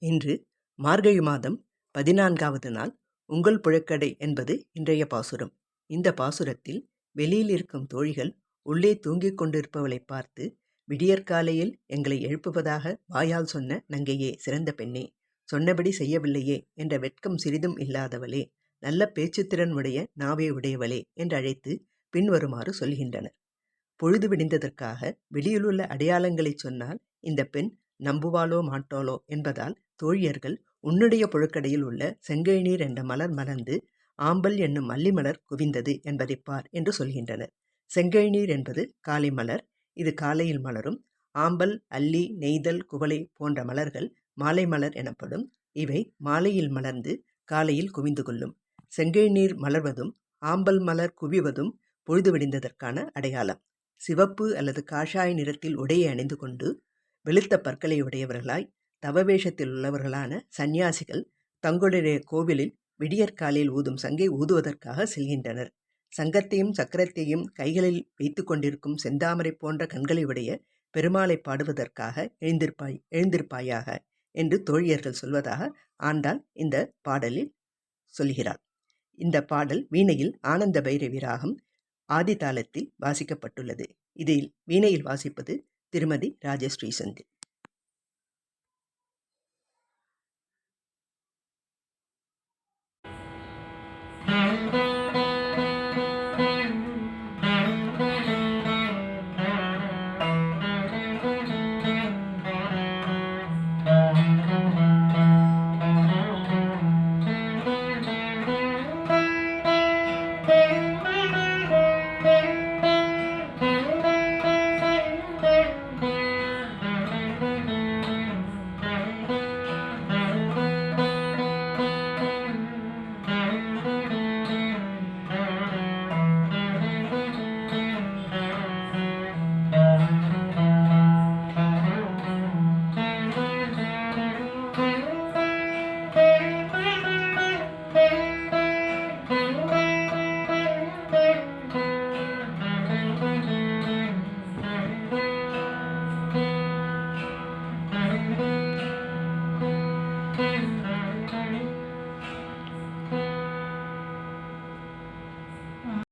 இன்று மார்கழி மாதம் 14வது நாள். உங்கள் புழக்கடை என்பது இன்றைய பாசுரம். இந்த பாசுரத்தில் வெளியில் இருக்கும் தோழிகள் உள்ளே தூங்கிக் கொண்டிருப்பவளை பார்த்து, விடியற்காலையில் எங்களை எழுப்புவதாக வாயால் சொன்ன நங்கையே, சிறந்த பெண்ணே, சொன்னபடி செய்யவில்லையே என்ற வெட்கம் சிறிதும் இல்லாதவளே, நல்ல பேச்சுத்திறன் உடைய நாவே உடையவளே என்று அழைத்து பின்வருமாறு சொல்கின்றனர். பொழுது விடிந்ததற்காக வெளியிலுள்ள அடையாளங்களை சொன்னால் இந்த பெண் நம்புவாளோ மாட்டாளோ என்பதால் தோழியர்கள் உன்னுடைய புழக்கடையில் உள்ள செங்கழுநீர் என்ற மலர் மலர்ந்து ஆம்பல் என்னும் மல்லிமலர் குவிந்தது என்பதை பார் என்று சொல்கின்றனர். செங்கழுநீர் என்பது காலை மலர். இது காலையில் மலரும். ஆம்பல், அல்லி, நெய்தல், குவளை போன்ற மலர்கள் மாலை மலர் எனப்படும். இவை மாலையில் மலர்ந்து காலையில் குவிந்து கொள்ளும். செங்கழுநீர் மலர்வதும் ஆம்பல் மலர் குவிவதும் பொழுது விடிந்ததற்கான அடையாளம். சிவப்பு அல்லது காஷாய நிறத்தில் உடையை அணிந்து கொண்டு வெளுத்த பற்களை உடையவர்களாய் தவவேஷத்தில் உள்ளவர்களான சந்நியாசிகள் தங்களுடைய கோவிலில் விடியற்காலையில் ஊதும் சங்கை ஊதுவதற்காக செல்கின்றனர். சங்கத்தையும் சக்கரத்தையும் கைகளில் வைத்து கொண்டிருக்கும் செந்தாமரை போன்ற கண்களை உடைய பெருமாளை பாடுவதற்காக எழுந்திருப்பாயாக என்று தோழியர்கள் சொல்வதாக ஆண்டாள் இந்த பாடலில் சொல்கிறாள். இந்த பாடல் வீணையில் ஆனந்த பைரவி ராகம் ஆதி தாளத்தில் வாசிக்கப்பட்டுள்ளது. இதில் வீணையில் வாசிப்பது திருமதி ராஜஸ்ரீ செந்தில்.